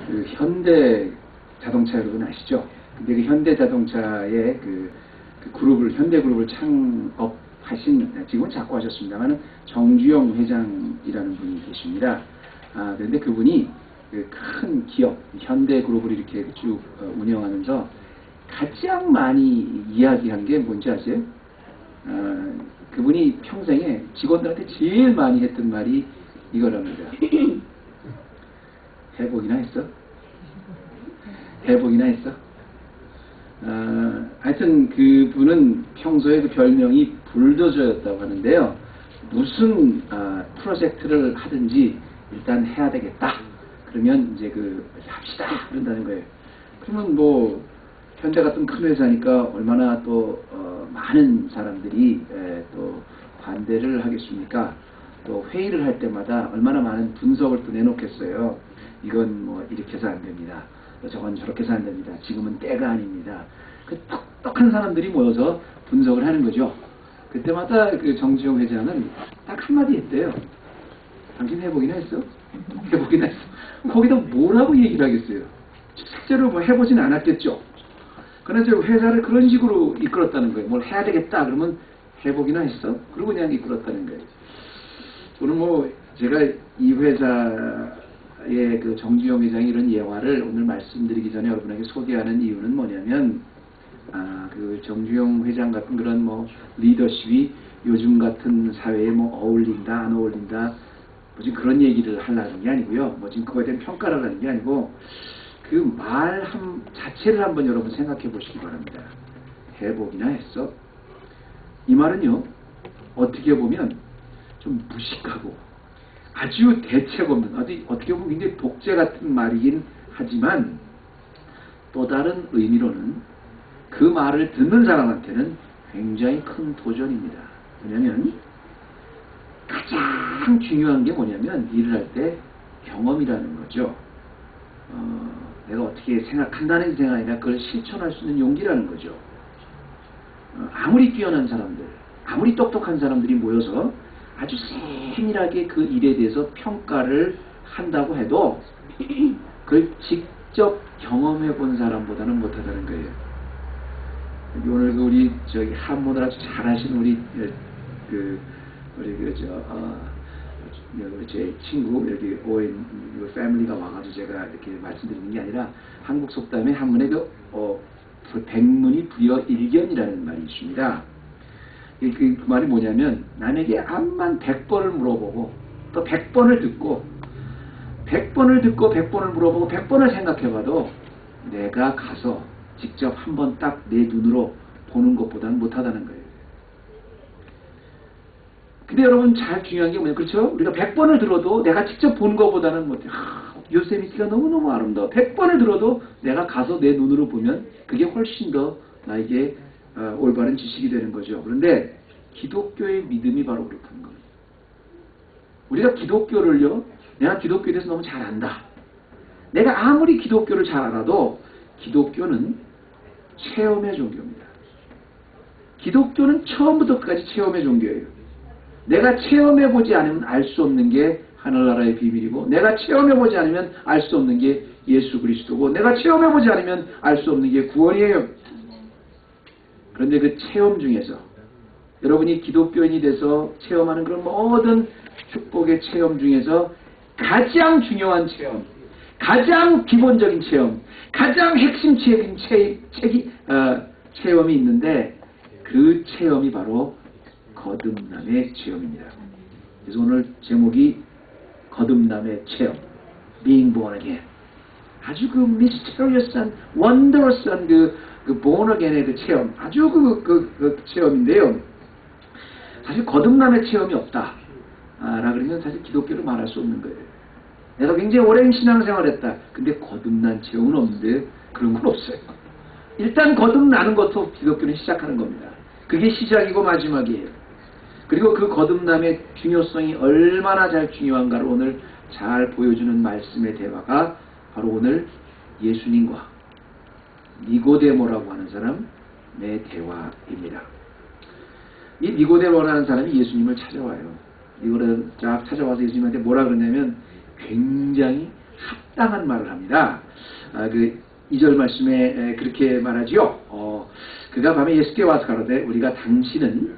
그 현대 자동차 여러분 아시죠? 근데 그 현대 자동차의 그 그룹을 현대 그룹을 창업하신 지금은 작고하셨습니다만은 정주영 회장이라는 분이 계십니다. 그런데 그분이 그 큰 기업 현대 그룹을 이렇게 쭉 운영하면서 가장 많이 이야기한 게 뭔지 아세요? 그분이 평생에 직원들한테 제일 많이 했던 말이 이거랍니다. 회복이나 했어? 회복이나 했어? 하여튼 그분은 평소에 그 별명이 불도저였다고 하는데요. 무슨 프로젝트를 하든지 일단 해야 되겠다. 그러면 이제 합시다 그런다는 거예요. 그러면 뭐 현대 같은 큰 회사니까 얼마나 또 많은 사람들이 또 반대를 하겠습니까? 또 회의를 할 때마다 얼마나 많은 분석을 또 내놓겠어요. 이건 뭐 이렇게 해서 안 됩니다. 저건 저렇게 해서 안 됩니다. 지금은 때가 아닙니다. 그 똑똑한 사람들이 모여서 분석을 하는 거죠. 그때마다 그 정주영 회장은 딱 한마디 했대요. 당신 해보기나 했어? 해보기나 했어. 거기다 뭐라고 얘기를 하겠어요? 실제로 뭐 해보진 않았겠죠. 그러나 이제 회사를 그런 식으로 이끌었다는 거예요. 뭘 해야 되겠다 그러면 해보기나 했어? 그러고 그냥 이끌었다는 거예요. 저는 뭐 제가 이 회사의 그 정주영 회장의 이런 예화를 오늘 말씀드리기 전에 여러분에게 소개하는 이유는 뭐냐면 그 정주영 회장 같은 그런 뭐 리더십이 요즘 같은 사회에 뭐 어울린다 안 어울린다 뭐 지금 그런 얘기를 하려는 게 아니고요. 뭐 지금 그거에 대한 평가를 하는 게 아니고 그 말 자체를 한번 여러분 생각해 보시기 바랍니다. 해보기나 했어? 이 말은요, 어떻게 보면 좀 무식하고 아주 대책 없는, 어떻게 보면 굉장히 독재 같은 말이긴 하지만 또 다른 의미로는 그 말을 듣는 사람한테는 굉장히 큰 도전입니다. 왜냐하면 가장 중요한 게 뭐냐면 일을 할 때 경험이라는 거죠. 내가 어떻게 생각한다는 게 아니라 그걸 실천할 수 있는 용기라는 거죠. 아무리 뛰어난 사람들, 아무리 똑똑한 사람들이 모여서 아주 세밀하게 그 일에 대해서 평가를 한다고 해도 그걸 직접 경험해 본 사람보다는 못하다는 거예요. 오늘 우리 저기 한문을 아주 잘하신 우리 제 친구 여기 오인 패밀리가 와가지고 제가 이렇게 말씀드리는 게 아니라 한국 속담에 한문에 백문이 불여일견이라는 말이 있습니다. 그 말이 뭐냐면 남에게 암만 100번을 물어보고 또 100번을 듣고 100번을 물어보고 100번을 생각해봐도 내가 가서 직접 한번 딱 내 눈으로 보는 것보다는 못하다는 거예요. 근데 여러분 잘 중요한 게 뭐냐, 그렇죠? 우리가 100번을 들어도 내가 직접 본 것보다는 못해. 요세미티가 너무너무 아름다워. 100번을 들어도 내가 가서 내 눈으로 보면 그게 훨씬 더 나에게 올바른 지식이 되는 거죠. 그런데 기독교의 믿음이 바로 그렇다는 겁니다. 우리가 기독교를요, 내가 기독교에 대해서 너무 잘 안다. 내가 아무리 기독교를 잘 알아도 기독교는 체험의 종교입니다. 기독교는 처음부터 끝까지 체험의 종교예요. 내가 체험해보지 않으면 알 수 없는 게 하늘나라의 비밀이고, 내가 체험해보지 않으면 알 수 없는 게 예수 그리스도고, 내가 체험해보지 않으면 알 수 없는 게 구원이에요. 그런데 그 체험 중에서 여러분이 기독교인이 돼서 체험하는 그런 모든 축복의 체험 중에서 가장 중요한 체험, 가장 기본적인 체험, 가장 핵심적인 체험이 있는데 그 체험이 바로 거듭남의 체험입니다. 그래서 오늘 제목이 거듭남의 체험, Being Born Again. 아주 그 미스테리어스한, 원더러스한 그 born again의 그 체험, 아주 그 체험인데요. 사실 거듭남의 체험이 없다. 라 그러면 사실 기독교를 말할 수 없는 거예요. 내가 굉장히 오랜 신앙생활을 했다. 근데 거듭난 체험은 없는데 그런 건 없어요. 일단 거듭나는 것도 기독교는 시작하는 겁니다. 그게 시작이고 마지막이에요. 그리고 그 거듭남의 중요성이 얼마나 잘 중요한가를 오늘 잘 보여주는 말씀의 대화가 바로 오늘 예수님과 니고데모라고 하는 사람의 대화입니다. 이 니고데모라는 사람이 예수님을 찾아와요. 니고데모 쫙 찾아와서 예수님한테 뭐라 그러냐면 굉장히 합당한 말을 합니다. 그 2절 말씀에 그렇게 말하지요. 그가 밤에 예수께 와서 가로되 우리가 당신은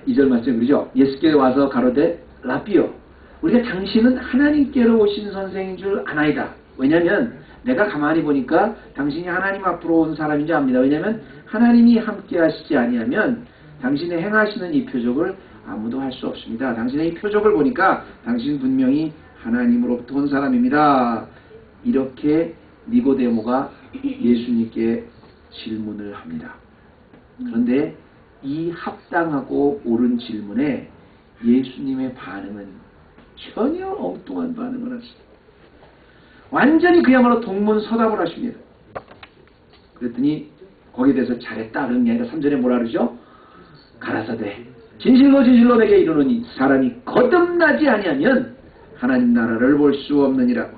2절 말씀에 그러죠. 예수께 와서 가로되 라비요 우리가 당신은 하나님께로 오신 선생인 줄 아나이다. 왜냐하면 내가 가만히 보니까 당신이 하나님 앞으로 온 사람인 줄 압니다. 왜냐하면 하나님이 함께 하시지 아니하면 당신의 행하시는 이 표적을 아무도 할 수 없습니다. 당신의 이 표적을 보니까 당신은 분명히 하나님으로부터 온 사람입니다. 이렇게 니고데모가 예수님께 질문을 합니다. 그런데 이 합당하고 옳은 질문에 예수님의 반응은 전혀 엉뚱한 반응을 하십니다. 완전히 그야말로 동문서답을 하십니다. 그랬더니 거기에 대해서 잘했다 그런 게 아니라 3절에 뭐라 그러죠? 가라사대 진실로 진실로 내게 이르노니 사람이 거듭나지 아니하면 하나님 나라를 볼 수 없느니라.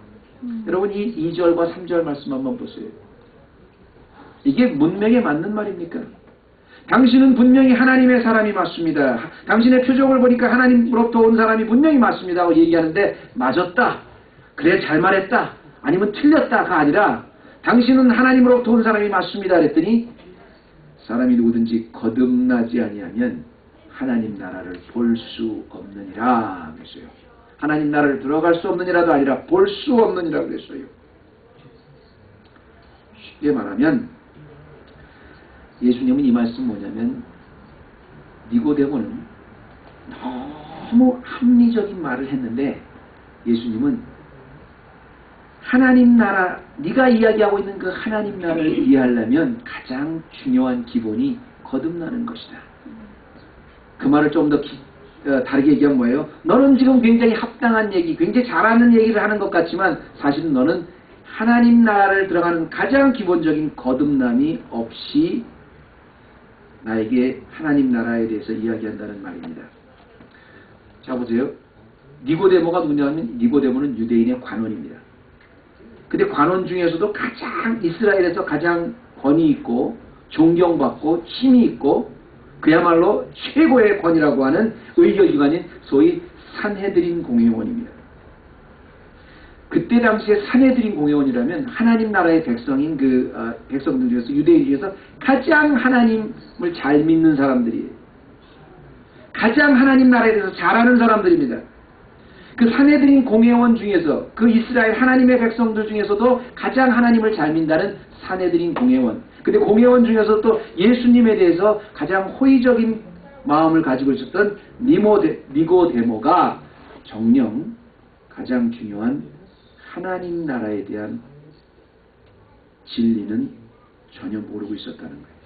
여러분 이 2절과 3절 말씀 한번 보세요. 이게 문맥에 맞는 말입니까? 당신은 분명히 하나님의 사람이 맞습니다. 당신의 표정을 보니까 하나님으로부터 온 사람이 분명히 맞습니다 하고 얘기하는데 맞았다. 그래 잘 말했다. 아니면 틀렸다가 아니라 당신은 하나님으로부터 온 사람이 맞습니다 그랬더니 사람이 누구든지 거듭나지 아니하면 하나님 나라를 볼 수 없느니라 그랬어요. 하나님 나라를 들어갈 수 없느니라도 아니라 볼 수 없느니라 그랬어요. 쉽게 말하면 예수님은 이 말씀 뭐냐면 니고데모는 너무 합리적인 말을 했는데 예수님은 하나님 나라 네가 이야기하고 있는 그 하나님 나라를 이해하려면 가장 중요한 기본이 거듭나는 것이다. 그 말을 좀 더 다르게 얘기하면 뭐예요? 너는 지금 굉장히 합당한 얘기, 굉장히 잘하는 얘기를 하는 것 같지만 사실은 너는 하나님 나라를 들어가는 가장 기본적인 거듭남이 없이 나에게 하나님 나라에 대해서 이야기한다는 말입니다. 자 보세요. 니고데모가 누구냐면 니고데모는 유대인의 관원입니다. 근데 관원 중에서도 가장 이스라엘에서 가장 권위 있고 존경받고 힘이 있고 그야말로 최고의 권위라고 하는 의결기관인 소위 산헤드린 공회원입니다. 그때 당시에 산헤드린 공회원이라면 하나님 나라의 백성인 백성들 중에서 유대인 중에서 가장 하나님을 잘 믿는 사람들이에요. 가장 하나님 나라에 대해서 잘하는 사람들입니다. 그 산헤드린 공회원 중에서 그 이스라엘 하나님의 백성들 중에서도 가장 하나님을 잘 믿는 산헤드린 공회원. 근데 공회원 중에서 또 예수님에 대해서 가장 호의적인 마음을 가지고 있었던 니고데모가 정녕 가장 중요한 하나님 나라에 대한 진리는 전혀 모르고 있었다는 거예요.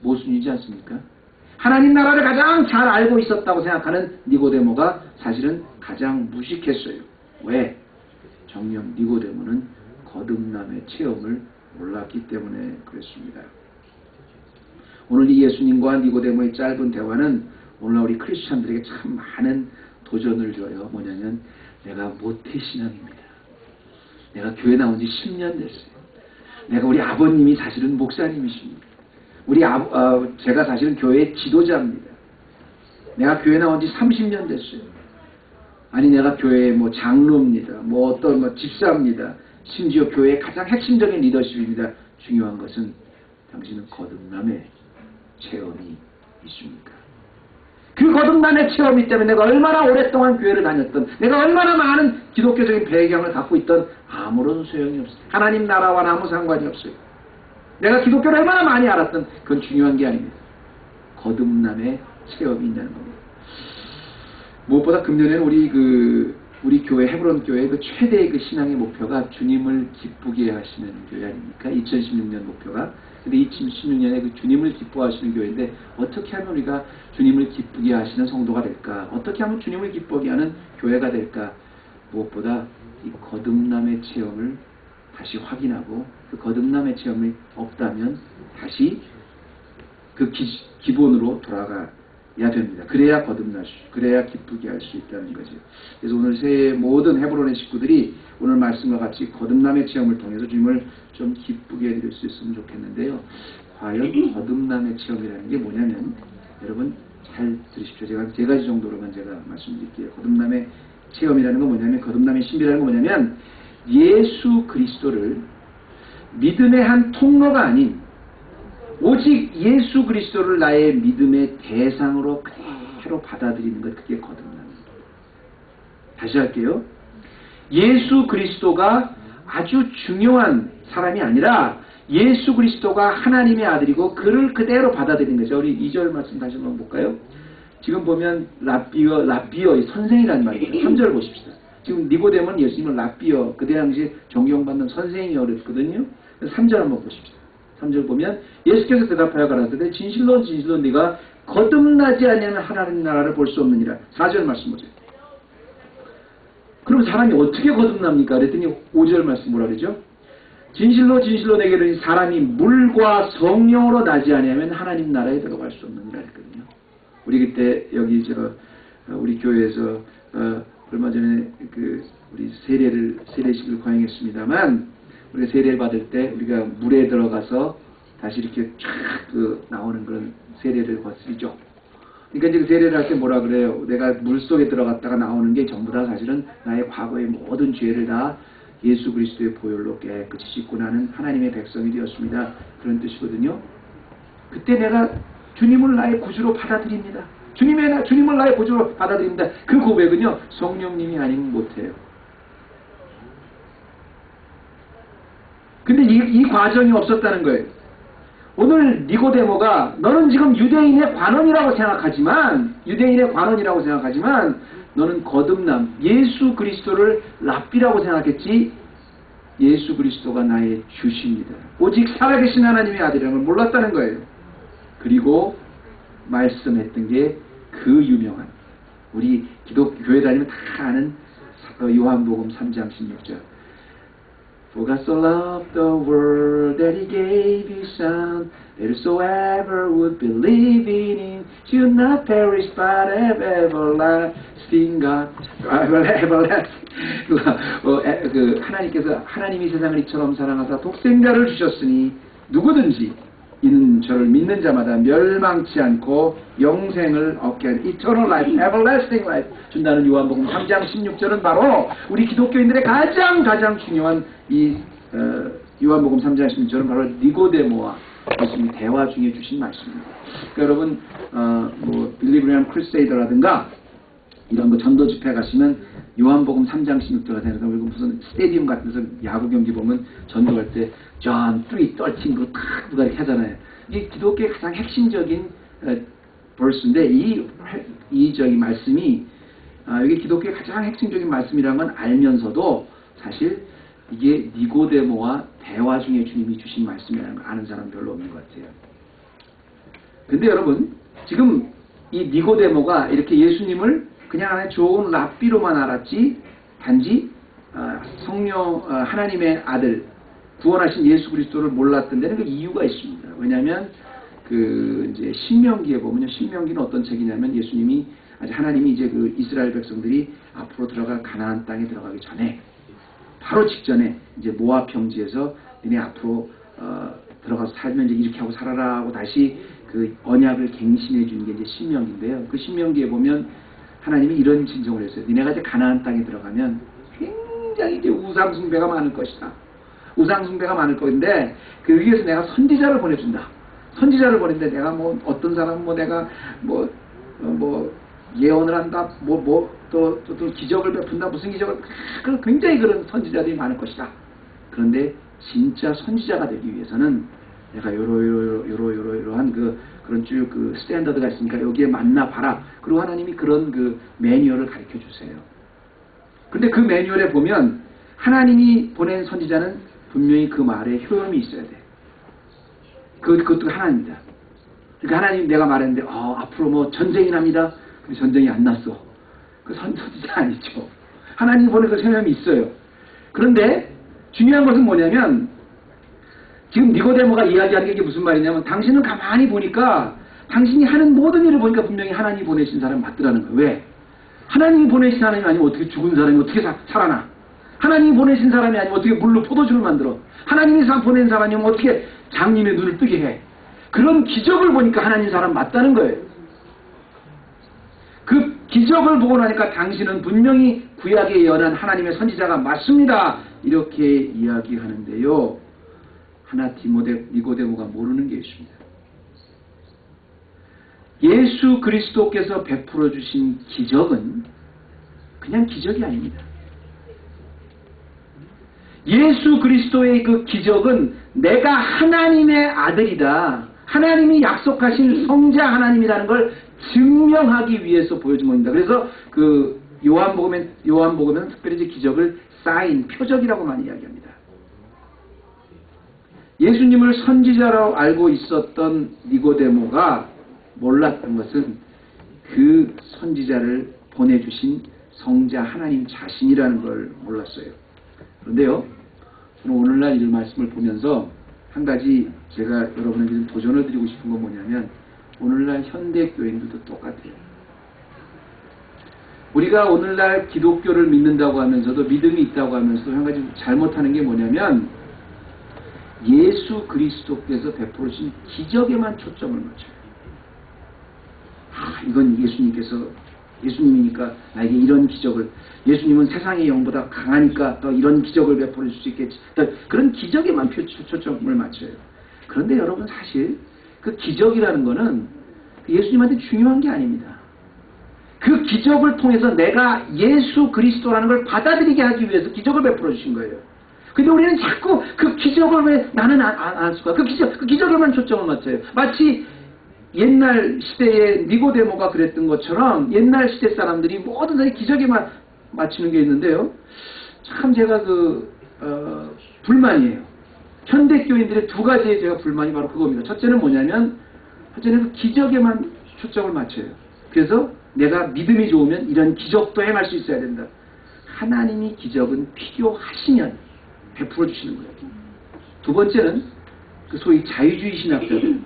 모순이지 않습니까? 하나님 나라를 가장 잘 알고 있었다고 생각하는 니고데모가 사실은 가장 무식했어요. 왜? 정녕 니고데모는 거듭남의 체험을 몰랐기 때문에 그랬습니다. 오늘 이 예수님과 니고데모의 짧은 대화는 오늘날 우리 크리스찬들에게 참 많은 도전을 줘요. 뭐냐면 내가 모태신앙입니다. 내가 교회 나온 지 10년 됐어요. 내가 우리 아버님이 사실은 목사님이십니다. 제가 사실은 교회의 지도자입니다. 내가 교회 나온 지 30년 됐어요. 아니 내가 교회의 장로입니다. 집사입니다. 심지어 교회의 가장 핵심적인 리더십입니다. 중요한 것은 당신은 거듭남의 체험이 있습니까? 그 거듭남의 체험이 때문에 내가 얼마나 오랫동안 교회를 다녔던 내가 얼마나 많은 기독교적인 배경을 갖고 있던 아무런 소용이 없어요. 하나님 나라와는 아무 상관이 없어요. 내가 기독교를 얼마나 많이 알았던 그건 중요한 게 아닙니다. 거듭남의 체험이 있다는 겁니다. 무엇보다 금년에는 우리 교회 헤브론 교회 그 최대의 그 신앙의 목표가 주님을 기쁘게 하시는 교회 아닙니까? 2016년 목표가. 근데 2016년에 그 주님을 기뻐하시는 교회인데 어떻게 하면 우리가 주님을 기쁘게 하시는 성도가 될까? 어떻게 하면 주님을 기쁘게 하는 교회가 될까? 무엇보다 이 거듭남의 체험을 다시 확인하고 그 거듭남의 체험이 없다면 다시 그 기본으로 돌아가야 됩니다. 그래야 그래야 기쁘게 할 수 있다는 거죠. 그래서 오늘 새해 모든 헤브론의 식구들이 오늘 말씀과 같이 거듭남의 체험을 통해서 주님을 좀 기쁘게 해드릴 수 있으면 좋겠는데요. 과연 거듭남의 체험이라는 게 뭐냐면 여러분 잘 들으십시오. 제가 3가지 정도로만 제가 말씀드릴게요. 거듭남의 체험이라는 건 뭐냐면 거듭남의 신비라는 건 뭐냐면 예수 그리스도를 믿음의 한 통로가 아닌 오직 예수 그리스도를 나의 믿음의 대상으로 그대로 받아들이는 것, 그게 거듭납니다. 다시 할게요. 예수 그리스도가 아주 중요한 사람이 아니라 예수 그리스도가 하나님의 아들이고 그를 그대로 받아들이는 거죠. 우리 2절 말씀 다시 한번 볼까요? 지금 보면 라비어 선생이라는 말이에요. 3절 보십시다. 지금 니고데모는 예수님을 라비어, 그때 당시 존경받는 선생이라고 그랬거든요. 3절 한번 보십시다. 3절 보면 예수께서 대답하여 가라사대 진실로 진실로 네가 거듭나지 아니하면 하나님 나라를 볼 수 없느니라. 4절 말씀 보세요. 그럼 사람이 어떻게 거듭납니까? 그랬더니 5절 말씀 뭐라 그러죠? 진실로 진실로 내게 이르니 사람이 물과 성령으로 나지 아니하면 하나님 나라에 들어갈 수 없느니라 했거든요. 우리 그때 여기 우리 교회에서 얼마 전에 우리 세례식을 거행했습니다만, 우리가 세례를 받을 때 우리가 물에 들어가서 다시 이렇게 쫙 나오는 그런 세례를 거치죠. 그러니까 이제 그 세례를 할 때 뭐라 그래요? 내가 물 속에 들어갔다가 나오는 게 전부 다 사실은 나의 과거의 모든 죄를 다 예수 그리스도의 보혈로 깨끗이 씻고 나는 하나님의 백성이 되었습니다. 그런 뜻이거든요. 그때 내가 주님을 나의 구주로 받아들입니다. 주님을 나의 구주로 받아들입니다. 그 고백은요, 성령님이 아니면 못해요. 근데 이 과정이 없었다는 거예요. 오늘 니고데모가 너는 지금 유대인의 관원이라고 생각하지만 너는 거듭남, 예수 그리스도를 랍비라고 생각했지 예수 그리스도가 나의 주십니다. 오직 살아계신 하나님의 아들이라는 걸 몰랐다는 거예요. 그리고 말씀했던 게 그 유명한, 우리 기독교 교회 다니면 다 아는 요한복음 3장 16절. For God so loved the world that He gave His Son, that whosoever would believe in Him should not perish but have everlasting God. 하나님이 세상을 이처럼 사랑하사 독생자를 주셨으니 누구든지 이는 저를 믿는 자마다 멸망치 않고 영생을 얻게 하는 eternal life, everlasting life 준다는 요한복음 3장 16절은 바로 우리 기독교인들의 가장 중요한 이 요한복음 3장 16절은 바로 니고데모와 예수님이 대화 중에 주신 말씀입니다. 그러니까 여러분 빌리브리엄 크루세이더라든가 이런 거 전도 집회 가시면 요한복음 3장 16절 같은 거 무슨 스테디움 같은 데서 야구 경기 보면 전도할 때 John 3:13 그거 딱 누가 이렇게 하잖아요. 이게 기독교의 가장 핵심적인 벌스인데 이 말씀이 이게 기독교의 가장 핵심적인 말씀이라는 건 알면서도 사실 이게 니고데모와 대화 중에 주님이 주신 말씀이라는 걸 아는 사람 별로 없는 것 같아요. 근데 여러분 지금 이 니고데모가 이렇게 예수님을 그냥 하나의 좋은 랍비로만 알았지 단지 하나님의 아들 구원하신 예수 그리스도를 몰랐던 데는 그 이유가 있습니다. 왜냐하면 이제 신명기에 보면요, 신명기는 어떤 책이냐면 예수님이 하나님이 이제 그 이스라엘 백성들이 앞으로 들어갈 가나안 땅에 들어가기 전에 바로 직전에 이제 모압 평지에서 니네 앞으로 들어가서 살면 이제 이렇게 하고 살아라 하고 다시 그 언약을 갱신해 주는 게 이제 신명기인데요. 그 신명기에 보면 하나님이 이런 진정을 했어요. 니네가 이제 가나안 땅에 들어가면 굉장히 이제 우상숭배가 많을 것이다. 우상숭배가 많을 건데 그 위해서 내가 선지자를 보내준다. 선지자를 보냈는데 내가 어떤 사람은 내가 예언을 한다. 또 기적을 베푼다. 무슨 기적을 굉장히 그런 선지자들이 많을 것이다. 그런데 진짜 선지자가 되기 위해서는 내가 요러한 그런 쭉 스탠더드가 있으니까 여기에 맞나 봐라. 그리고 하나님이 그런 매뉴얼을 가르쳐 주세요. 근데 그 매뉴얼에 보면 하나님이 보낸 선지자는 분명히 그 말에 효험이 있어야 돼. 그것도 하나입니다. 그러니까 하나님 내가 말했는데 앞으로 전쟁이 납니다. 근데 전쟁이 안 났어. 그 선지자 아니죠. 하나님 보낸 그 효험이 있어요. 그런데 중요한 것은 뭐냐면 지금 니고데모가 이야기하는 게 무슨 말이냐면 당신은 가만히 보니까 당신이 하는 모든 일을 보니까 분명히 하나님이 보내신 사람이 맞더라는 거예요. 왜? 하나님이 보내신 사람이 아니면 어떻게 죽은 사람이 어떻게 살아나? 하나님이 보내신 사람이 아니면 어떻게 물로 포도주를 만들어? 하나님이 보낸 사람이면 어떻게 장님의 눈을 뜨게 해? 그런 기적을 보니까 하나님 사람 맞다는 거예요. 그 기적을 보고 나니까 당신은 분명히 구약에 예언한 하나님의 선지자가 맞습니다. 이렇게 이야기하는데요. 하나 니고데모가 모르는 게 있습니다. 예수 그리스도께서 베풀어 주신 기적은 그냥 기적이 아닙니다. 예수 그리스도의 그 기적은 내가 하나님의 아들이다, 하나님이 약속하신 성자 하나님이라는 걸 증명하기 위해서 보여준 겁니다. 그래서 그 요한복음은 특별히 이제 기적을 사인, 표적이라고만 이야기합니다. 예수님을 선지자라고 알고 있었던 니고데모가 몰랐던 것은 그 선지자를 보내주신 성자 하나님 자신이라는 걸 몰랐어요. 그런데요, 저는 오늘날 이 말씀을 보면서 한 가지 제가 여러분에게 좀 도전을 드리고 싶은 건 뭐냐면, 오늘날 현대교인들도 똑같아요. 우리가 오늘날 기독교를 믿는다고 하면서도, 믿음이 있다고 하면서도 한 가지 잘못하는 게 뭐냐면, 예수 그리스도께서 베풀으신 기적에만 초점을 맞춰요. 이건 예수님이니까 나에게 이런 기적을, 예수님은 세상의 영보다 강하니까 또 이런 기적을 베풀어 줄 수 있겠지. 그런 기적에만 초점을 맞춰요. 그런데 여러분, 사실 그 기적이라는 거는 예수님한테 중요한 게 아닙니다. 그 기적을 통해서 내가 예수 그리스도라는 걸 받아들이게 하기 위해서 기적을 베풀어 주신 거예요. 근데 우리는 자꾸 그 기적을 왜 나는 안 할 수가, 그 기적에만 초점을 맞춰요. 마치 옛날 시대에 니고데모가 그랬던 것처럼 옛날 시대 사람들이 모든 사람이 기적에만 맞추는 게 있는데요. 참 제가 불만이에요. 현대교인들의 두 가지의 제가 불만이 바로 그겁니다. 첫째는 뭐냐면, 첫째는 그 기적에만 초점을 맞춰요. 그래서 내가 믿음이 좋으면 이런 기적도 행할 수 있어야 된다. 하나님이 기적은 필요하시면 베풀어 주시는 거예요. 두 번째는 그 소위 자유주의 신학자들,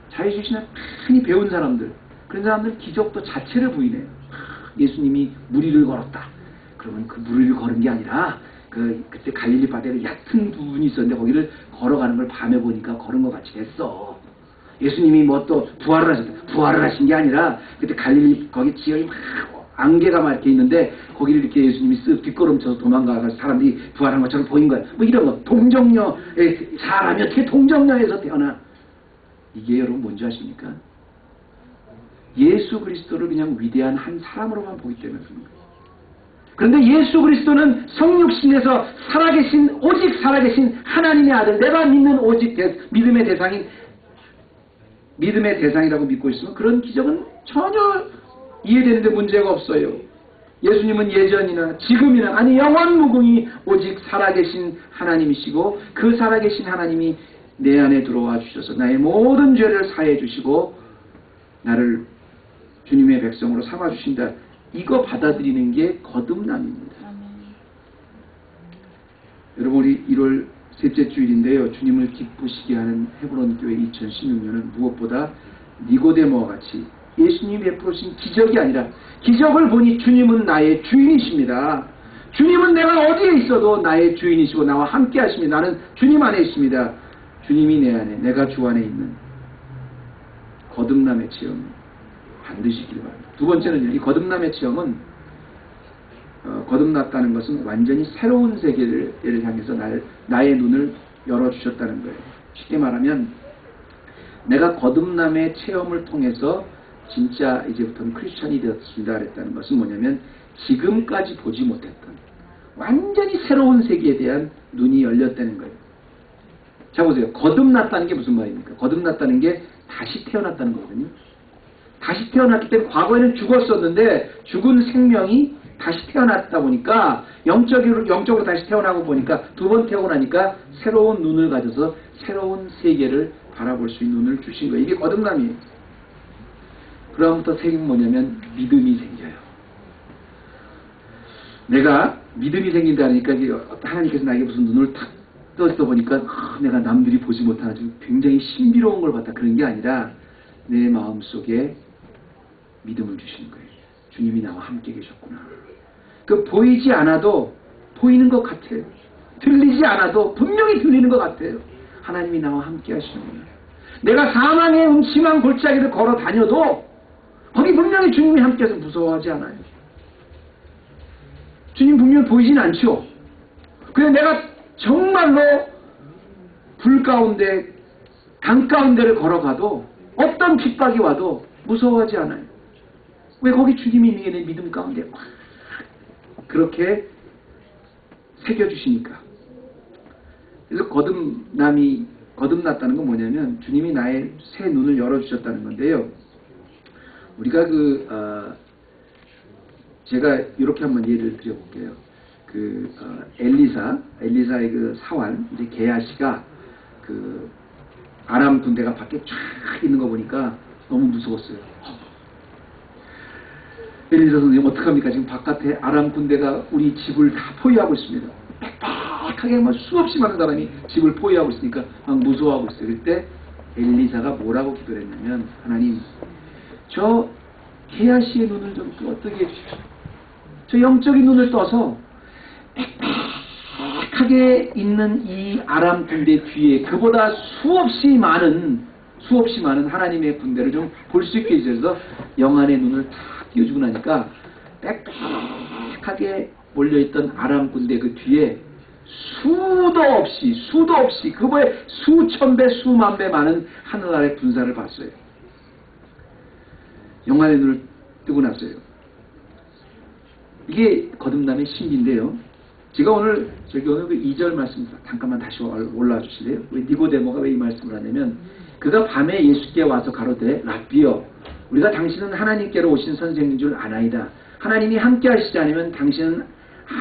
자유주의 신학 많이 배운 사람들, 그런 사람들 기적도 자체를 부인해요. 예수님이 무리를 걸었다. 그러면 그 무리를 걸은 게 아니라 그때 갈릴리 바다에 얕은 부분이 있었는데 거기를 걸어가는 걸 밤에 보니까 걸은 것 같이 됐어. 예수님이 뭐 또 부활을 하신 게 아니라 그때 갈릴리 거기 지역이 막 안개가 막 이렇게 있는데 거기를 이렇게 예수님이 쓱 뒷걸음쳐서 도망가서 사람들이 부활한 것처럼 보인 거야. 뭐 이런 거. 사람이 어떻게 동정녀에서 태어나. 이게 여러분 뭔지 아십니까? 예수 그리스도를 그냥 위대한 한 사람으로만 보기 때문에 그렇습니다. 그런데 예수 그리스도는 성육신에서 오직 살아계신 하나님의 아들, 내가 믿는 오직 믿음의 대상이라고 믿고 있으면 그런 기적은 전혀 이해되는데 문제가 없어요. 예수님은 예전이나 지금이나 아니 영원무궁히 오직 살아계신 하나님이시고, 그 살아계신 하나님이 내 안에 들어와 주셔서 나의 모든 죄를 사해 주시고 나를 주님의 백성으로 삼아 주신다. 이거 받아들이는 게 거듭남입니다. 여러분, 우리 1월 셋째 주일인데요. 주님을 기쁘시게 하는 헤브론 교회 2016년은 무엇보다 니고데모와 같이 예수님이 베풀으신 기적이 아니라, 기적을 보니 주님은 나의 주인이십니다. 주님은 내가 어디에 있어도 나의 주인이시고 나와 함께 하십니다. 나는 주님 안에 있습니다. 주님이 내 안에, 내가 주 안에 있는 거듭남의 체험 반드시 있기를 바랍니다. 두 번째는요, 이 거듭남의 체험은 거듭났다는 것은 완전히 새로운 세계를 향해서 나의 눈을 열어주셨다는 거예요. 쉽게 말하면 내가 거듭남의 체험을 통해서 진짜 이제부터는 크리스찬이 되었습니다 그랬다는 것은 뭐냐면, 지금까지 보지 못했던 완전히 새로운 세계에 대한 눈이 열렸다는 거예요. 자 보세요. 거듭났다는 게 무슨 말입니까? 거듭났다는 게 다시 태어났다는 거거든요. 다시 태어났기 때문에 과거에는 죽었었는데 죽은 생명이 다시 태어났다 보니까 영적으로 다시 태어나고 보니까 두 번 태어나니까 새로운 눈을 가져서 새로운 세계를 바라볼 수 있는 눈을 주신 거예요. 이게 거듭남이에요. 그다음부터 생긴 뭐냐면 믿음이 생겨요. 내가 믿음이 생긴다니까 하나님께서 나에게 무슨 눈을 탁 떠서 보니까 내가 남들이 보지 못한 아주 굉장히 신비로운 걸 봤다. 그런 게 아니라 내 마음속에 믿음을 주시는 거예요. 주님이 나와 함께 계셨구나. 보이지 않아도 보이는 것 같아요. 들리지 않아도 분명히 들리는 것 같아요. 하나님이 나와 함께 하시는구나. 내가 사망의 음침한 골짜기를 걸어 다녀도 거기 분명히 주님이 함께해서 무서워하지 않아요. 주님 분명히 보이진 않죠. 그래서 내가 정말로 불 가운데, 강 가운데를 걸어가도 어떤 핍박이 와도 무서워하지 않아요. 왜? 거기 주님이 있는 게 내 믿음 가운데 그렇게 새겨주시니까. 그래서 거듭났다는 건 뭐냐면 주님이 나의 새 눈을 열어주셨다는 건데요. 우리가 제가 이렇게 한번 예를 드려볼게요. 엘리사의 그 사환, 이제 게하시가 아람 군대가 밖에 쫙 있는 거 보니까 너무 무서웠어요. 엘리사 선생님 어떡합니까? 지금 바깥에 아람 군대가 우리 집을 다 포위하고 있습니다. 빽빽하게 막 수없이 많은 사람이 집을 포위하고 있으니까 막 무서워하고 있어요. 그때 엘리사가 뭐라고 기도를 했냐면, 하나님, 저 게하시의 눈을 좀 어떻게 해주십시오. 저 영적인 눈을 떠서 빽빽하게 있는 이 아람 군대 뒤에 그보다 수없이 많은 하나님의 군대를 좀 볼 수 있게 해주셔서 영안의 눈을 탁 띄워주고 나니까 빽빽하게 몰려있던 아람 군대 그 뒤에 수도 없이 그보다 수천 배 수만 배 많은 하늘나라의 군사를 봤어요. 영안의 눈을 뜨고 났어요. 이게 거듭남의 신비인데요. 제가 오늘 그 2절 말씀 잠깐만 다시 올라와 주실래요? 니고데모가 왜 이 말씀을 하냐면, 그가 밤에 예수께 와서 가로되, 랍비여, 우리가 당신은 하나님께로 오신 선생인 줄 아나이다. 하나님이 함께 하시지 않으면 당신은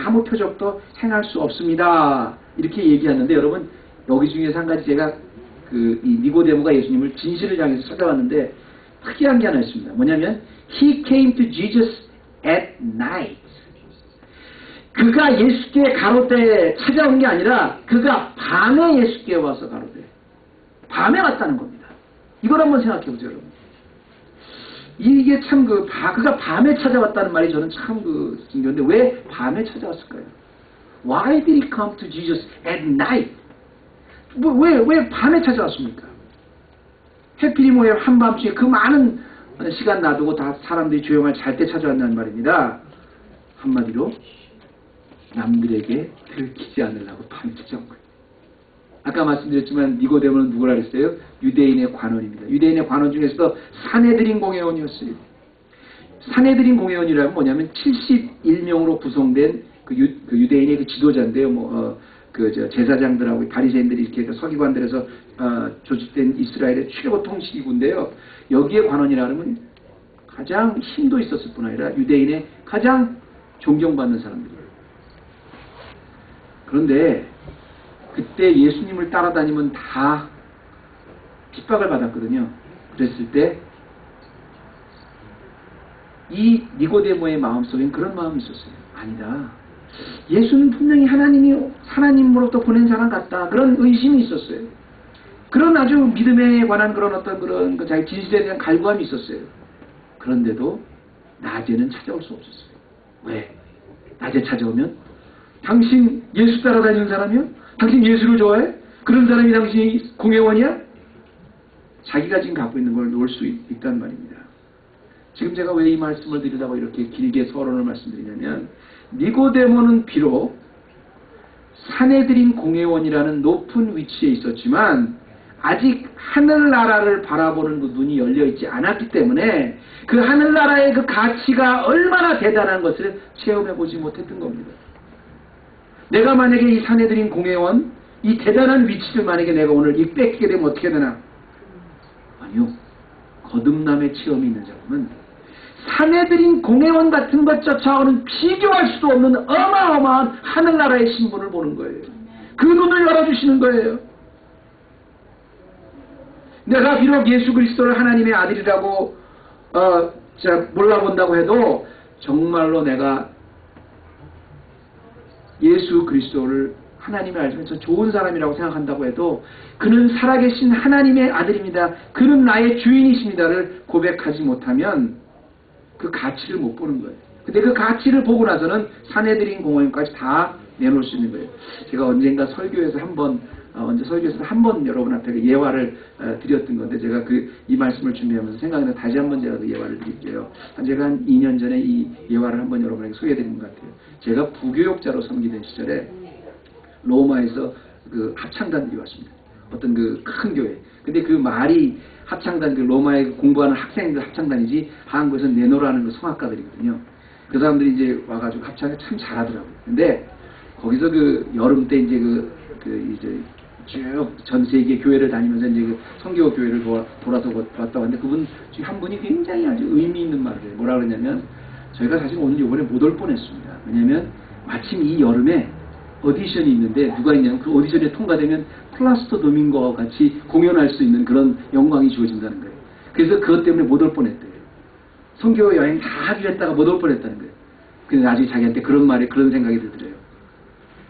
아무 표적도 행할 수 없습니다. 이렇게 얘기하는데, 여러분 여기 중에서 한 가지 제가 이 니고데모가 예수님을 진실을 향해서 찾아왔는데 특이한 게 하나 있습니다. 뭐냐면 He came to Jesus at night. 그가 예수께 가로되 찾아온 게 아니라 그가 밤에 예수께 와서 가로되, 밤에 왔다는 겁니다. 이걸 한번 생각해 보세요, 여러분. 이게 참 그가 밤에 찾아왔다는 말이 저는 참 신기한데, 왜 밤에 찾아왔을까요? Why did he come to Jesus at night? 왜 밤에 찾아왔습니까? 해필이 뭐예요? 한밤중에 그 많은 시간 놔두고 다 사람들이 조용할 잘 때 찾아왔다는 말입니다. 한마디로 남들에게 들키지 않으려고 밤에 찾아온 거예요. 아까 말씀드렸지만 니고데모는 누구라 그랬어요? 유대인의 관원입니다. 유대인의 관원 중에서도 사내들인 공회원이었어요. 사내들인 공회원이라면 뭐냐면 71명으로 구성된 그 유대인의 그 지도자인데요. 제사장들하고 바리새인들이 이렇게 서기관들에서 조직된 이스라엘의 최고 통치기구인데요. 여기에 관원이라 하면 가장 힘도 있었을 뿐 아니라 유대인의 가장 존경받는 사람들이에요. 그런데 그때 예수님을 따라다니면 다 핍박을 받았거든요. 그랬을 때 이 니고데모의 마음속엔 그런 마음이 있었어요. 아니다. 예수는 분명히 하나님으로부터 보낸 사람 같다. 그런 의심이 있었어요. 그런 아주 믿음에 관한 그런 자기 진실에 대한 갈구함이 있었어요. 그런데도 낮에는 찾아올 수 없었어요. 왜? 낮에 찾아오면 당신 예수 따라다니는 사람이요? 당신 예수를 좋아해? 그런 사람이 당신이 공회원이야? 자기가 지금 갖고 있는 걸 놓을 수 있다는 말입니다. 지금 제가 왜 이 말씀을 드리려고 이렇게 길게 서론을 말씀드리냐면, 니고데모는 비록 사내들인 공회원이라는 높은 위치에 있었지만 아직 하늘나라를 바라보는 그 눈이 열려있지 않았기 때문에 그 하늘나라의 그 가치가 얼마나 대단한 것을 체험해보지 못했던 겁니다. 내가 만약에 이 사내들인 공회원, 이 대단한 위치를 만약에 내가 오늘 뺏기게 되면 어떻게 되나? 아니요. 거듭남의 체험이 있는 사람은 사내들인 공회원 같은 것조차와는 비교할 수도 없는 어마어마한 하늘나라의 신분을 보는 거예요. 그 눈을 열어주시는 거예요. 내가 비록 예수 그리스도를 하나님의 아들이라고 몰라본다고 해도 정말로 내가 예수 그리스도를 하나님의 알면서 좋은 사람이라고 생각한다고 해도 그는 살아계신 하나님의 아들입니다. 그는 나의 주인이십니다를 고백하지 못하면 그 가치를 못 보는 거예요. 근데 그 가치를 보고 나서는 사내들인 공회원까지 다 내놓을 수 있는 거예요. 제가 언젠가 설교에서 한 번 여러분 앞에 그 예화를 드렸던 건데, 제가 이 말씀을 준비하면서 생각나서 다시 한번 제가 그 예화를 드릴게요. 제가 한 2년 전에 이 예화를 한번 여러분에게 소개해드린 것 같아요. 제가 부교육자로 섬기던 시절에 로마에서 그 합창단들이 왔습니다. 어떤 그 큰 교회. 근데 그 말이 합창단, 그 로마에 공부하는 학생들 합창단이지 한국에서 내노라는 그 성악가들이거든요. 그 사람들이 이제 와가지고 합창을 참 잘하더라고요. 근데 거기서 그 여름 때 이제 이제 쭉 전 세계 교회를 다니면서 이제 그 선교 교회를 돌아서 왔다 왔는데 그분 중에 한 분이 굉장히 아주 의미 있는 말을 해요. 뭐라 그러냐면 저희가 사실 오늘 이번에 못 올 뻔했습니다. 왜냐면 마침 이 여름에 오디션이 있는데 누가 있냐면 그 오디션에 통과되면 플라스토 도밍고와 같이 공연할 수 있는 그런 영광이 주어진다는 거예요. 그래서 그것 때문에 못 올 뻔했대요. 선교 여행 다 하기로 했다가 못 올 뻔했다는 거예요. 근데 나중에 자기한테 그런 말에 그런 생각이 들더래요.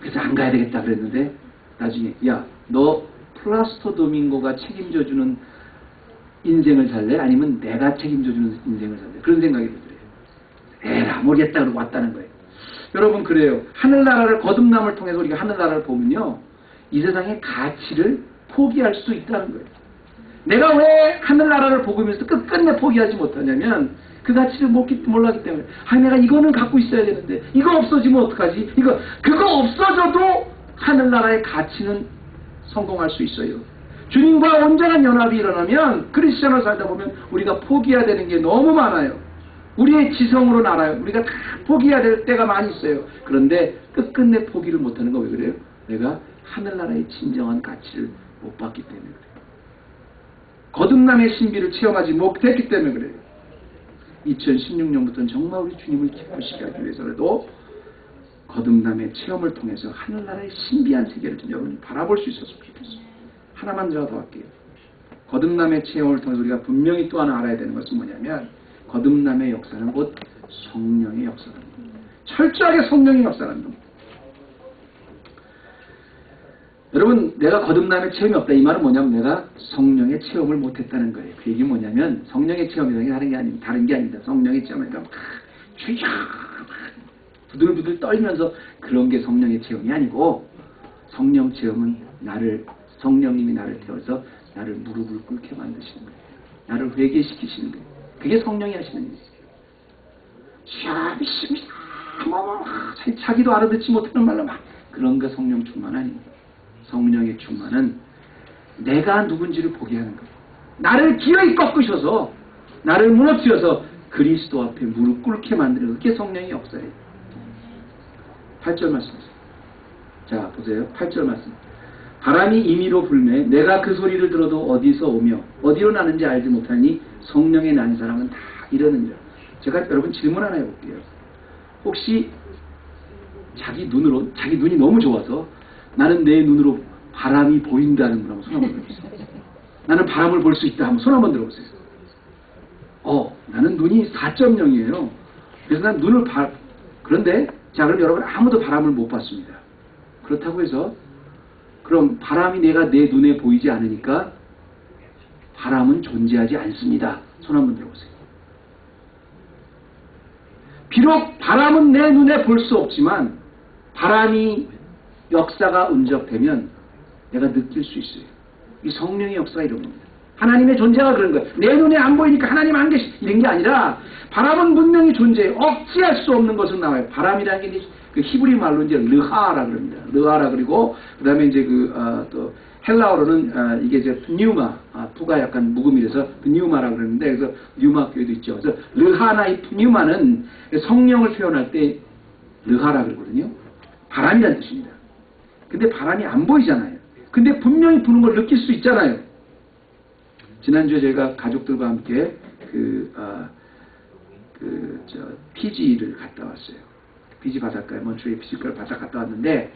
그래서 안 가야 되겠다 그랬는데 나중에 야, 너 플라스토 도밍고가 책임져주는 인생을 살래? 아니면 내가 책임져주는 인생을 살래? 그런 생각이 들더래요. 에라 모르겠다 그러고 왔다는 거예요. 여러분 그래요. 하늘나라를 거듭남을 통해서 우리가 하늘나라를 보면요. 이 세상의 가치를 포기할 수 있다는 거예요. 내가 왜 하늘나라를 보면서 끝끝내 포기하지 못하냐면 그 가치를 몰랐기 때문에 내가 이거는 갖고 있어야 되는데 이거 없어지면 어떡하지? 그거 없어져도 하늘나라의 가치는 성공할 수 있어요. 주님과 온전한 연합이 일어나면 크리스천을 살다 보면 우리가 포기해야 되는 게 너무 많아요. 우리의 지성으로 날아요. 우리가 다 포기해야 될 때가 많이 있어요. 그런데 끝끝내 포기를 못하는 거 왜 그래요? 내가 하늘나라의 진정한 가치를 못 봤기 때문에 그래요. 거듭남의 신비를 체험하지 못했기 때문에 그래요. 2016년부터는 정말 우리 주님을 기쁘시게 하기 위해서라도 거듭남의 체험을 통해서 하늘나라의 신비한 세계를 좀 여러분이 바라볼 수 있었으면 좋겠어요. 하나만 더 할게요. 거듭남의 체험을 통해서 우리가 분명히 또 하나 알아야 되는 것은 뭐냐면 거듭남의 역사는 곧 성령의 역사랍니다. 철저하게 성령의 역사랍니다. 여러분 내가 거듭남의 체험이 없다 이 말은 뭐냐면 내가 성령의 체험을 못했다는 거예요. 그 얘기 뭐냐면 성령의 체험이라는 게 다른 게 아닙니다. 성령의 체험이니까 막 주여 부들부들 떨면서 그런 게 성령의 체험이 아니고 성령 체험은 성령님이 나를 태워서 나를 무릎을 꿇게 만드시는 거예요. 나를 회개시키시는 거예요. 그게 성령이 하시는 일이에요. 주여 믿습니다. 자기도 알아듣지 못하는 말로 막 그런 거 성령 충만 아닙니다. 성령의 충만은 내가 누군지를 보게 하는 거예요. 나를 기어이 꺾으셔서 나를 무너뜨려서 그리스도 앞에 무릎 꿇게 만드는 그게 성령의 역사예요. 8절 말씀이세요. 자 보세요. 8절 말씀. 바람이 임의로 불매 내가 그 소리를 들어도 어디서 오며 어디로 나는지 알지 못하니 성령에 난 사람은 다 이러느니라. 제가 여러분 질문 하나 해볼게요. 혹시 자기 눈이 너무 좋아서 나는 내 눈으로 바람이 보인다는 분 한번 손 한번 들어보세요. 나는 바람을 볼 수 있다 한번 손 한번 들어보세요. 나는 눈이 4.0이에요. 그래서 난 눈을 그런데 자 그럼 여러분 아무도 바람을 못 봤습니다. 그렇다고 해서 그럼 바람이 내가 내 눈에 보이지 않으니까 바람은 존재하지 않습니다. 손 한번 들어보세요. 비록 바람은 내 눈에 볼 수 없지만 바람이 역사가 운적되면 내가 느낄 수 있어요. 이 성령의 역사가 이런 겁니다. 하나님의 존재가 그런 거예요. 내 눈에 안 보이니까 하나님 안 계시 이런 게 아니라 바람은 분명히 존재해요. 억지할 수 없는 것은 나와요. 바람이라는 게 그 히브리 말로 이제 르하라 그럽니다. 르하라 그리고 그다음에 이제 또 헬라어로는 이게 이제 푸뉴마, 푸가 약간 묵음이라서 푸뉴마라고 그러는데 그래서 뉴마 교회도 있죠. 그래서 르하나의 푸뉴마는 성령을 표현할 때 르하라 그러거든요. 바람이라는 뜻입니다. 근데 바람이 안 보이잖아요. 근데 분명히 부는 걸 느낄 수 있잖아요. 지난주에 저희가 가족들과 함께 피지를 갔다 왔어요. 피지 바닷가에 몬트리올 피지컬 바닷가 갔다 왔는데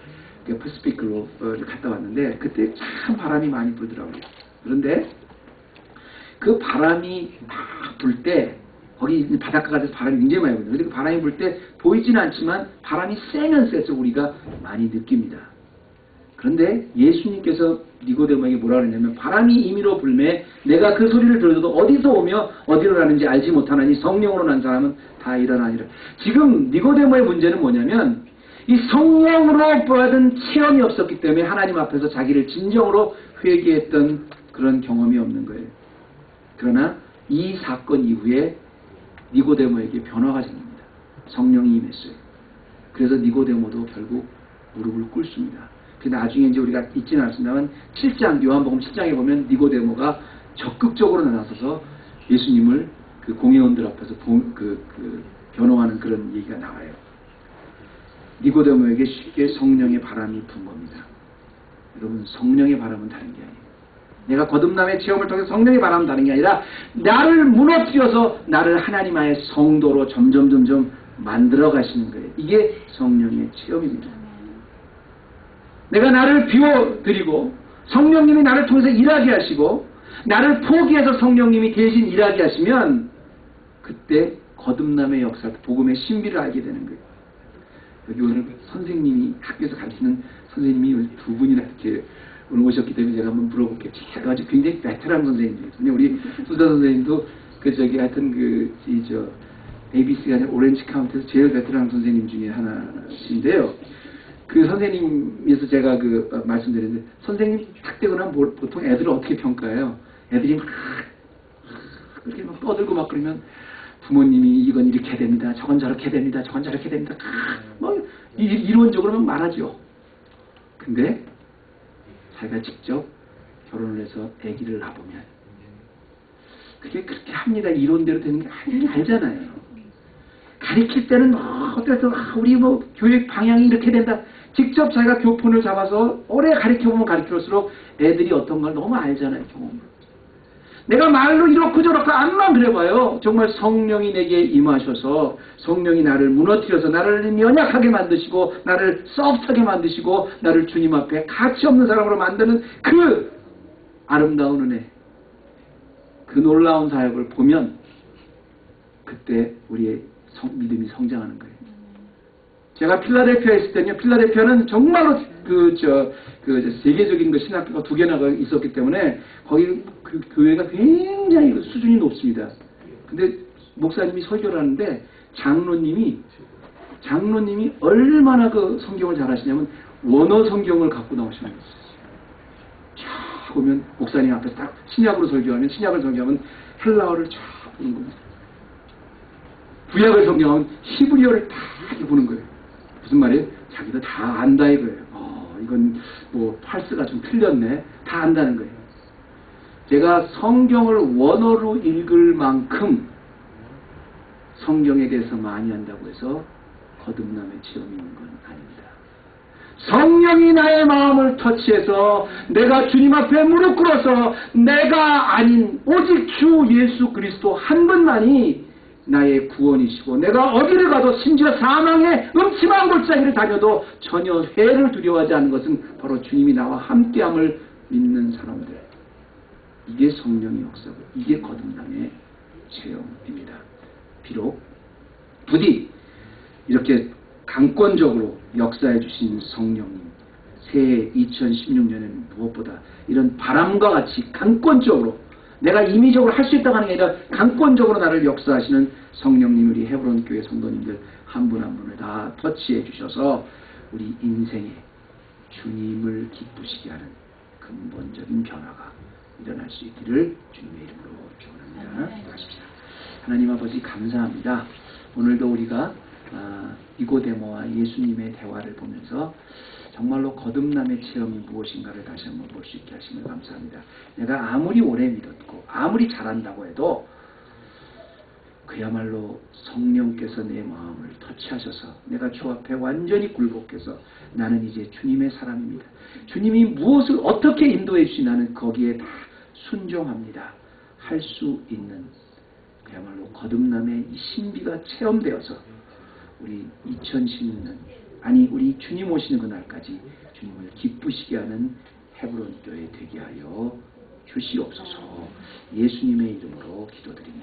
패시픽 글로브를 갔다 왔는데 그때 참 바람이 많이 불더라고요. 그런데 그 바람이 막 불 때 거기 바닷가 가서 바람이 굉장히 많이 불거든요. 근데 그 바람이 불 때 보이지는 않지만 바람이 세면 세서 우리가 많이 느낍니다. 그런데 예수님께서 니고데모에게 뭐라 그러냐면 바람이 임의로 불매 내가 그 소리를 들어도 어디서 오며 어디로 가는지 알지 못하나니 성령으로 난 사람은 다 일어나니라. 지금 니고데모의 문제는 뭐냐면 이 성령으로 받은 체험이 없었기 때문에 하나님 앞에서 자기를 진정으로 회개했던 그런 경험이 없는 거예요. 그러나 이 사건 이후에 니고데모에게 변화가 생깁니다. 성령이 임했어요. 그래서 니고데모도 결국 무릎을 꿇습니다. 그 나중에 이제 우리가 잊지는 않습니다만 7장 요한복음 7장에 보면 니고데모가 적극적으로 나서서 예수님을 그 공회원들 앞에서 변호하는 그런 얘기가 나와요. 니고데모에게 쉽게 성령의 바람이 분 겁니다. 여러분, 성령의 바람은 다른 게 아니에요. 내가 거듭남의 체험을 통해 성령의 바람은 다른 게 아니라 나를 무너뜨려서 나를 하나님의 성도로 점점 만들어 가시는 거예요. 이게 성령의 체험입니다. 내가 나를 비워드리고 성령님이 나를 통해서 일하게 하시고 나를 포기해서 성령님이 대신 일하게 하시면 그때 거듭남의 역사, 복음의 신비를 알게 되는 거예요. 여기 오늘 선생님이 학교에서 가르치는 선생님이 두 분이나 이렇게 오늘 오셨기 때문에 제가 한번 물어볼게요. 아주 굉장히 베테랑 선생님이거든요. 우리 수다 선생님도 하여튼 ABC가 아니라 오렌지 카운티에서 제일 베테랑 선생님 중에 하나신데요. 그 선생님에서 제가 말씀드렸는데, 선생님 탁 되거나 보통 애들을 어떻게 평가해요? 애들이 막 이렇게 막 떠들고 막 그러면 부모님이 이건 이렇게 해야 됩니다. 저건 저렇게 해야 됩니다. 저건 저렇게 해야 됩니다. 뭐 이론적으로만 말하죠. 근데 자기가 직접 결혼을 해서 아기를 낳아보면 그게 그렇게 합니다. 이론대로 되는 게 알잖아요. 가르칠 때는 어때서 우리 교육 방향이 이렇게 된다. 직접 자기가 교폰을 잡아서 오래 가르쳐보면 가르칠수록 애들이 어떤 걸 너무 알잖아요. 경험으로. 내가 말로 이렇고 저렇고 암만 그래봐요. 정말 성령이 내게 임하셔서 성령이 나를 무너뜨려서 나를 연약하게 만드시고 나를 소프트하게 만드시고 나를 주님 앞에 가치 없는 사람으로 만드는 그 아름다운 은혜, 그 놀라운 사역을 보면 그때 우리의 믿음이 성장하는 거예요. 제가 필라델피아에 있을 때는요, 필라델피아는 정말로 세계적인 신학교가 2개나 있었기 때문에 거기 그 교회가 굉장히 수준이 높습니다. 근데 목사님이 설교를 하는데 장로님이 얼마나 그 성경을 잘 하시냐면 원어 성경을 갖고 나오시는 거예요. 쫙 보면 목사님 앞에서 딱 신약을 설교하면 헬라어를 쫙 보는 겁니다. 구약을 성경하면 히브리어를 다 보는 거예요. 무슨 말이에요? 자기도 다 안다 이거예요. 이건 팔스가 좀 틀렸네. 다 안다는 거예요. 제가 성경을 원어로 읽을 만큼 성경에 대해서 많이 안다고 해서 거듭남의 체험이 있는 건 아닙니다. 성령이 나의 마음을 터치해서 내가 주님 앞에 무릎 꿇어서 내가 아닌 오직 주 예수 그리스도 한 분만이 나의 구원이시고 내가 어디를 가도 심지어 사망의 음침한 골짜기를 다녀도 전혀 해를 두려워하지 않는 것은 바로 주님이 나와 함께함을 믿는 사람들. 이게 성령의 역사고 이게 거듭남의 체험입니다. 비록 부디 이렇게 강권적으로 역사해 주신 성령님, 새해 2016년에는 무엇보다 이런 바람과 같이 강권적으로 내가 임의적으로 할 수 있다고 하는 게 아니라 강권적으로 나를 역사하시는 성령님, 우리 헤브론 교회 성도님들 한 분 한 분을 다 터치해 주셔서 우리 인생에 주님을 기쁘시게 하는 근본적인 변화가 일어날 수 있기를 주님의 이름으로 축원합니다. 하십시다. 하나님 아버지 감사합니다. 오늘도 우리가 니고데모와 예수님의 대화를 보면서 정말로 거듭남의 체험이 무엇인가를 다시 한번 볼 수 있게 하심을 감사합니다. 내가 아무리 오래 믿었고 아무리 잘한다고 해도 그야말로 성령께서 내 마음을 터치하셔서 내가 주 앞에 완전히 굴복해서 나는 이제 주님의 사람입니다. 주님이 무엇을 어떻게 인도해 주시나는 거기에 다 순종합니다. 할 수 있는 그야말로 거듭남의 이 신비가 체험되어서 우리 2016년 우리 주님 오시는 그날까지 주님을 기쁘시게 하는 헤브론 교회 되게 하여 주시옵소서. 예수님의 이름으로 기도드립니다.